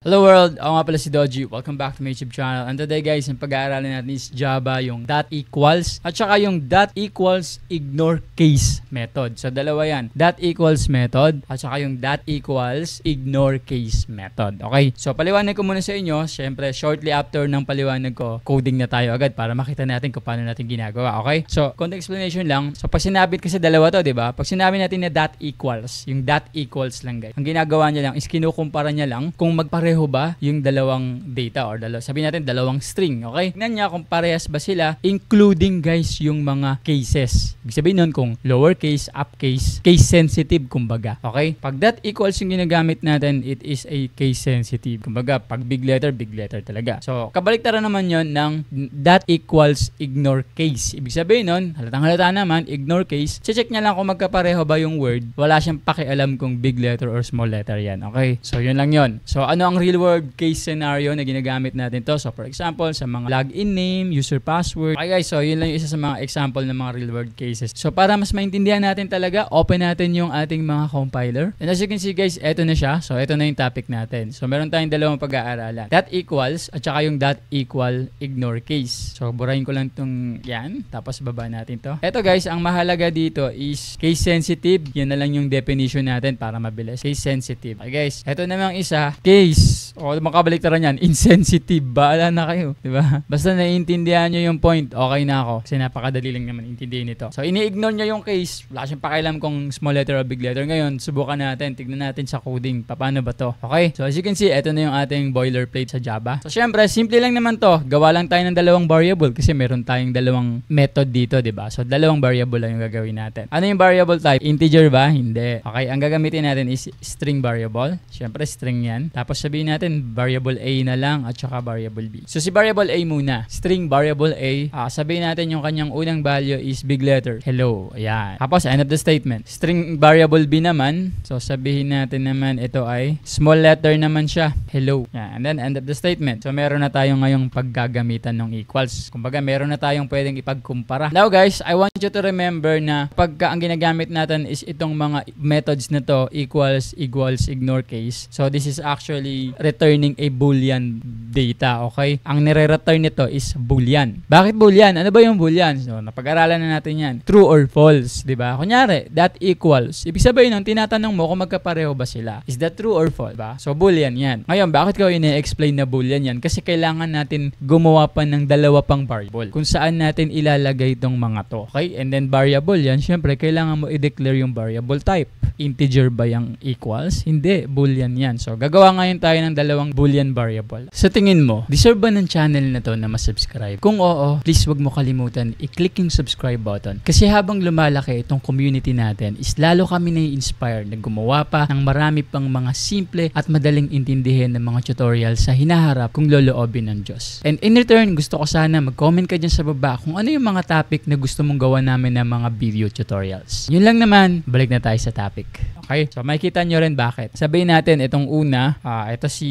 Hello world! Ako nga pala si Doji. Welcome back to my YouTube channel. And today guys, yung pag-aaralan natin is Java, yung dot equals at saka yung dot equals ignore case method. So dalawa yan. Dot equals method at saka yung dot equals ignore case method. Okay? So paliwanag ko muna sa inyo. Siyempre, shortly after ng paliwanag ko, coding na tayo agad para makita natin kung paano natin ginagawa. Okay? So, konting explanation lang. So pag sinabit kasi dalawa to, di ba? Pag sinabi natin na dot equals, yung dot equals lang guys. Ang ginagawa niya lang is kinukumpara niya lang kung magpareho ba yung dalawang data or sabihin natin dalawang string, okay? Tingnan niya kung parehas ba sila, including guys yung mga cases. Ibig sabihin nun kung lowercase, uppercase, case sensitive kumbaga, okay? Pag that equals yung ginagamit natin, it is a case sensitive. Kumbaga, pag big letter talaga. So, kabaliktaran naman yon ng that equals ignore case. Ibig sabihin nun, halatang-halata naman, ignore case, check niya lang kung magkapareho ba yung word. Wala siyang pakialam kung big letter or small letter yan, okay? So, yun lang yun. So, ano ang real world case scenario na ginagamit natin to? So for example, sa mga login name, user password. Okay guys, so yun lang yung isa sa mga example ng mga real world cases. So para mas maintindihan natin talaga, open natin yung ating mga compiler. And as you can see guys, eto na siya. So eto na yung topic natin. So meron tayong dalawang pag-aaralan. Dot equals at saka yung dot equal ignore case. So burahin ko lang itong yan. Tapos baba natin to. Eto guys, ang mahalaga dito is case sensitive. Yan na lang yung definition natin para mabilis. Case sensitive. Okay guys, eto namang isa, case. O makabaliktaran yan, insensitive. Baala na kayo, di ba? Basta naiintindihan nyo yung point, okay na ako. Kasi napakadali lang naman intindihin ito. So, ini-ignore nyo yung case. Wala siyang pakialam kung small letter o big letter. Ngayon, subukan natin. Tignan natin sa coding. Paano ba to? Okay? So, as you can see, ito na yung ating boilerplate sa Java. So, syempre, simple lang naman to. Gawa lang tayo ng dalawang variable kasi meron tayong dalawang method dito, di ba? So, dalawang variable lang yung gagawin natin. Ano yung variable type? Integer ba? Hindi. Okay, ang gagamitin natin is string variable. Syempre, string yan. Tapos, sabihin natin variable A na lang at saka variable B. So si variable A muna, string variable A, sabihin natin yung kanyang unang value is big letter, hello. Ayan. Tapos end of the statement. String variable B naman, so sabihin natin naman ito ay small letter naman siya, hello. Ayan. And then end of the statement. So meron na tayong ngayong paggagamitan ng equals. Kumbaga meron na tayong pwedeng ipagkumpara. Now guys, I want you to remember na pagka ang ginagamit natin is itong mga methods na to, equals, ignore case. So this is actually returning a boolean data, okay? Ang nire-return nito is boolean. Bakit boolean? Ano ba yung boolean? So, napag-aralan na natin yan. True or false, di ba? Kunyari, that equals. Ibig sabihin nun, tinatanong mo kung magkapareho ba sila. Is that true or false, ba? So, boolean yan. Ngayon, bakit ko ine-explain na boolean yan? Kasi kailangan natin gumawa pa ng dalawa pang variable kung saan natin ilalagay itong mga to, okay? And then, variable yan, syempre, kailangan mo i-declare yung variable type. Integer ba yung equals? Hindi, boolean yan. So, gagawa ngayon tayo ng dalawang boolean variable. Sa tingin mo, deserve ba ng channel na to na masubscribe? Kung oo, please wag mo kalimutan i-click yung subscribe button. Kasi habang lumalaki itong community natin, is lalo kami na-inspire na gumawa pa ng marami pang mga simple at madaling intindihin ng mga tutorial sa hinaharap kung loloobin ng Diyos. And in return, gusto ko sana mag-comment ka dyan sa baba kung ano yung mga topic na gusto mong gawa namin ng mga video tutorials. Yun lang naman, balik na tayo sa topic. Okay? So, makikita nyo rin bakit. Sabihin natin, itong una, ito si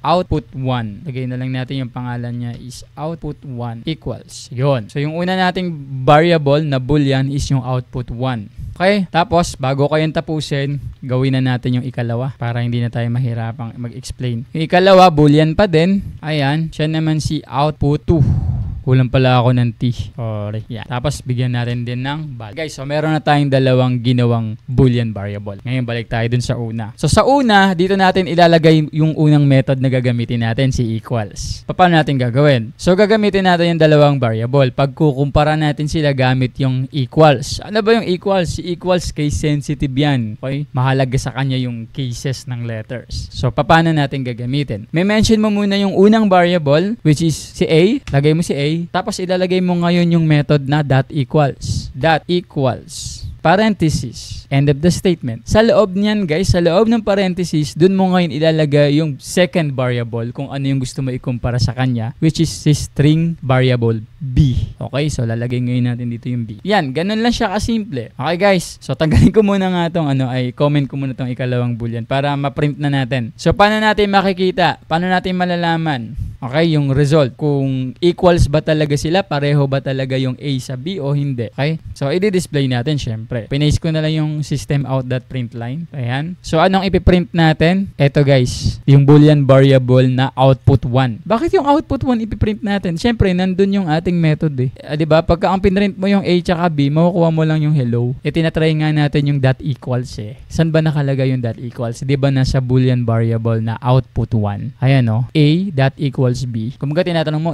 output 1. Lagay na lang natin yung pangalan niya is output 1 equals. Yun. So, yung una nating variable na boolean is yung output 1. Okay? Tapos, bago kayong tapusin, gawin na natin yung ikalawa para hindi na tayo mahirapang mag-explain. Yung ikalawa, boolean pa din. Ayan. Siya naman si output 2. Kulang pala ako ng T. Sorry. Yeah. Tapos, bigyan natin din ng value. Guys, so meron na tayong dalawang ginawang boolean variable. Ngayon, balik tayo dun sa una. So, sa una, dito natin ilalagay yung unang method na gagamitin natin, si equals. Paano natin gagawin? So, gagamitin natin yung dalawang variable. Pagkukumpara natin sila gamit yung equals. Ano ba yung equals? Si equals, case sensitive yan. Okay? Mahalaga sa kanya yung cases ng letters. So, paano natin gagamitin? May mention mo muna yung unang variable, which is si A. Lagay mo si A. Tapos ilalagay mo ngayon yung method na dot equals. Dot equals. Parenthesis. End of the statement. Sa loob niyan guys, sa loob ng parenthesis, dun mo ngayon ilalagay yung second variable kung ano yung gusto mo ikumpara sa kanya, which is si string variable B. Okay, so lalagay ngayon natin dito yung B. Yan, ganun lang siya kasimple. Okay guys, so tanggalin ko muna nga tong comment ko muna tong ikalawang boolean para ma-print na natin. So paano natin makikita? Paano natin malalaman? Okay, yung result. Kung equals ba talaga sila, pareho ba talaga yung A sa B o hindi. Okay? So, i-display natin syempre. Pinaste ko na lang yung system out.println. Ayan. So, anong ipiprint natin? Eto guys, yung boolean variable na output 1. Bakit yung output 1 ipiprint natin? Syempre, nandun yung ating method eh. Diba? Pagka ang pinrint mo yung A tsaka B, makukuha mo lang yung hello. Tinatry nga natin yung dot equals eh. Saan ba nakalagay yung dot equals? Diba nasa boolean variable na output 1? Ayan o. A dot equals B. Kung mga tinatanong mo,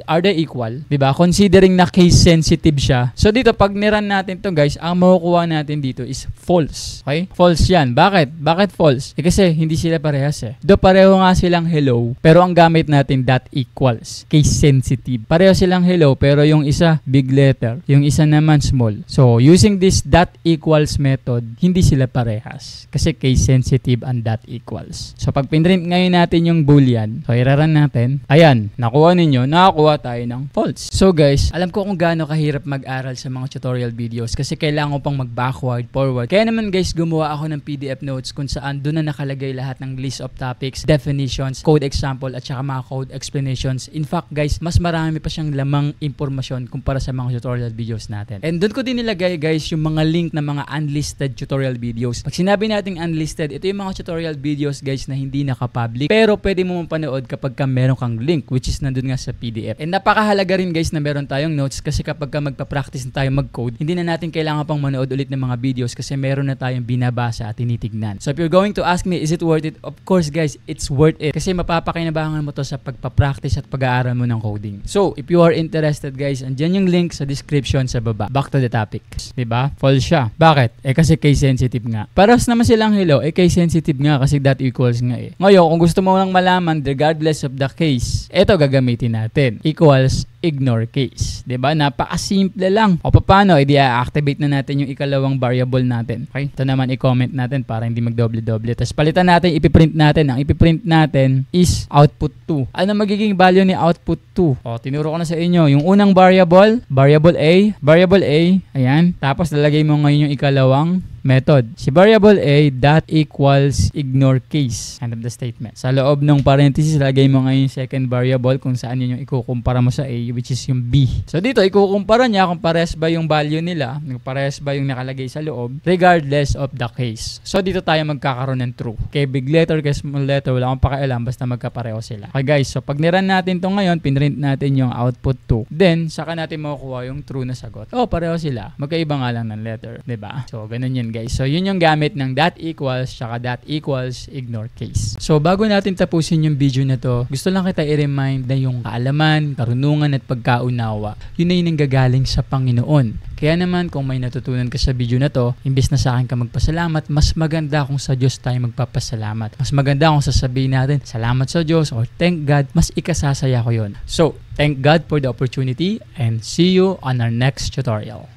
are they equal? Diba? Considering na case sensitive siya. So dito, pag niran natin to guys, ang makukuha natin dito is false. Okay? False yan. Bakit? Bakit false? Kasi hindi sila parehas eh. Do pareho nga silang hello, pero ang gamit natin dot equals. Case sensitive. Pareho silang hello, pero yung isa big letter, yung isa naman small. So, using this dot equals method, hindi sila parehas. Kasi case sensitive ang dot equals. So, pag pinrint ngayon natin yung boolean, so iraran natin, ayan, nakuha ninyo, nakakuha tayo ng false. So guys, alam ko kung gaano kahirap mag-aral sa mga tutorial videos kasi kailangan ko pang mag-backward, forward. Kaya naman guys, gumawa ako ng PDF notes kung saan doon na nakalagay lahat ng list of topics, definitions, code example, at saka mga code explanations. In fact guys, mas marami pa siyang lamang impormasyon kumpara sa mga tutorial videos natin. And doon ko din nilagay guys yung mga link na mga unlisted tutorial videos. Pag sinabi nating unlisted, ito yung mga tutorial videos guys na hindi nakapublic, pero pwede mo mapanood kapag ka meron kang link, which is nandun nga sa PDF. And napakahalaga rin guys na meron tayong notes kasi kapag ka magpa-practice na tayo mag-code, hindi na natin kailangan pang manood ulit ng mga videos kasi meron na tayong binabasa at tinitignan. So if you're going to ask me, is it worth it? Of course guys, it's worth it. Kasi mapapakinabangan mo to sa pagpa-practice at pag-aaral mo ng coding. So if you are interested guys, andyan yung link sa description sa baba. Back to the topic. Diba? False siya. Bakit? Kasi case sensitive nga. Paras naman silang hello, case sensitive nga kasi dot equals nga eh. Ngayon, kung gusto mo lang malaman regardless of the case, eto gagamitin natin. Equals ignore case. Diba? Napakasimple lang. O paano? I-activate na natin yung ikalawang variable natin. Okay? Ito naman i-comment natin para hindi magdoble-doble. Tapos palitan natin, ipiprint natin. Ang ipiprint natin is output 2. Ano magiging value ni output 2? O, tinuro ko na sa inyo. Yung unang variable A. Ayan. Tapos lalagay mo ngayon yung ikalawang method. Si variable A dot equals ignore case. End of the statement. Sa loob ng parenthesis, lagay mo ngayon yung second variable kung saan yun yung ikukumpara mo sa A, which is yung B. So dito, ikukumpara niya kung pares ba yung value nila, kung pares ba yung nakalagay sa loob, regardless of the case. So dito tayo magkakaroon ng true. Kay big letter, kay small letter, wala akong pakialam, basta magkapareho sila. Okay guys, so pag niran natin to ngayon, pinrint natin yung output 2. Then, saka natin makukuha yung true na sagot. Oh, pareho sila. Magkaiba nga lang ng letter. Diba? So, ganun yan guys. So, yun yung gamit ng dot equals tsaka dot equals ignore case. So, bago natin tapusin yung video na to, gusto lang kita i-remind na yung kaalaman, karunungan at pagkaunawa, yun na yun ang gagaling sa Panginoon. Kaya naman, kung may natutunan ka sa video na to, imbes na sa akin ka magpasalamat, mas maganda kung sa Diyos tayo magpapasalamat. Mas maganda kung sasabihin natin, salamat sa Diyos or thank God, mas ikasasaya ko yun. So, thank God for the opportunity and see you on our next tutorial.